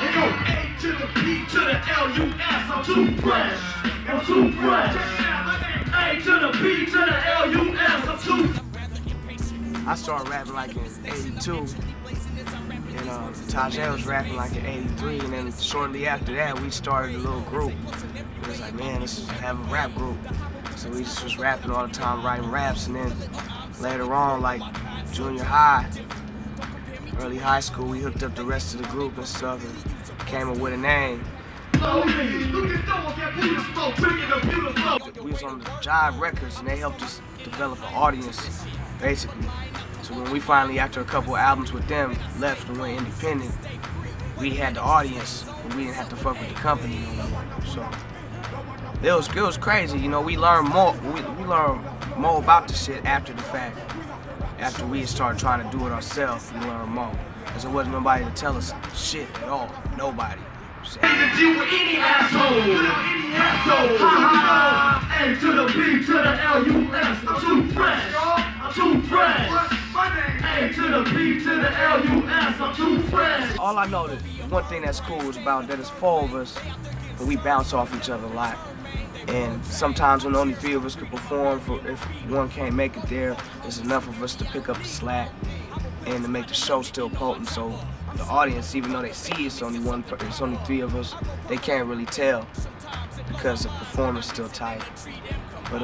It go A to the P to the L-U-S. I'm too fresh. I'm too fresh. A to the P to the L-U-S. I'm too. I started rapping like in '82, and Tajay was rapping like in '83, and then shortly after that, we started a little group. It was like, man, let's have a rap group. So we just was rapping all the time, writing raps, and then later on, like junior high, early high school, we hooked up the rest of the group and stuff, and came up with a name. We was on the Jive Records, and they helped us develop an audience, basically. So when we finally, after a couple albums with them, left and went independent, we had the audience, but we didn't have to fuck with the company no more. So it was crazy, you know. We learned more. We learned more about the shit after the fact. After we started trying to do it ourselves, we learned more. Because there wasn't nobody to tell us shit at all. Nobody. Deal with any asshole. Any asshole. Ha A to the B to the L-U-S. I'm too fresh. I'm too fresh. A to the B to the L-U-S. I'm too fresh. All I know that one thing that's cool is about that is 4 of us, and we bounce off each other a lot. And sometimes when only 3 of us could perform, if one can't make it there, there's enough of us to pick up the slack and to make the show still potent. So the audience, even though they see it's only 3 of us, they can't really tell because the performance is still tight. But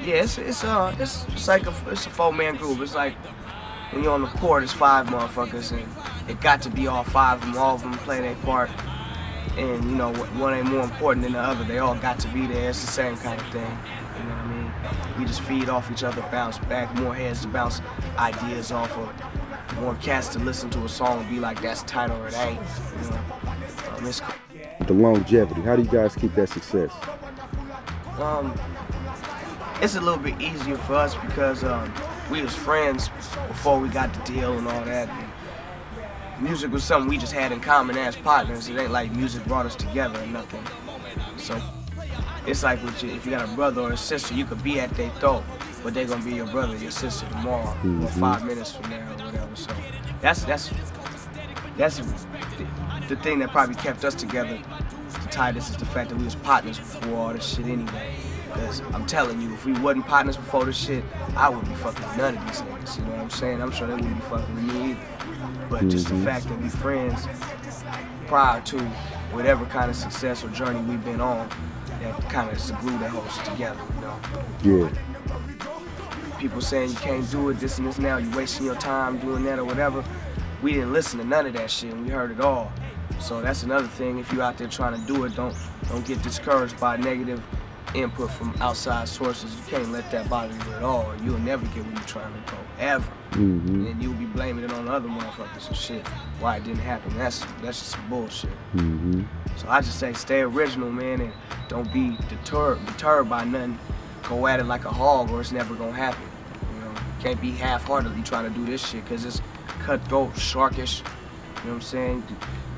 yeah, it's like a 4-man group. It's like when you're on the court, it's 5 motherfuckers, and it got to be all 5 of them. All of them play their part, and you know, one ain't more important than the other. They all got to be there. It's the same kind of thing. You know what I mean? We just feed off each other, bounce back, more heads to bounce ideas off of, more cats to listen to a song and be like, that's tight or it ain't. You know? It's cool. The longevity, how do you guys keep that success? It's a little bit easier for us because we was friends before we got the deal and all that. And music was something we just had in common as partners. It ain't like music brought us together or nothing. So it's like with if you got a brother or a sister, you could be at their throat, but they're gonna be your brother or your sister tomorrow or 5 minutes from now or whatever. So that's the thing that probably kept us together. The tightest is the fact that we was partners before all this shit anyway. Because I'm telling you, if we wasn't partners before this shit, I wouldn't be fucking with none of these niggas. You know what I'm saying? I'm sure they wouldn't be fucking with me either. But just the fact that we friends prior to whatever kind of success or journey we've been on, that kind of is the glue that holds us together, you know? Yeah. People saying you can't do it, this and this now, you wasting your time doing that or whatever. We didn't listen to none of that shit, and we heard it all. So that's another thing. If you out there trying to do it, don't get discouraged by negative input from outside sources. You can't let that bother you at all, or you'll never get where you're trying to go, ever. And you'll be blaming it on other motherfuckers and shit, why it didn't happen. That's just some bullshit. So I just say stay original, man, and don't be deterred by nothing. Go at it like a hog, or it's never gonna happen. You know, you can't be half-heartedly trying to do this shit, because it's cutthroat, sharkish. You know what I'm saying?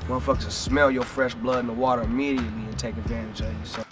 Motherfuckers will smell your fresh blood in the water immediately and take advantage of you. So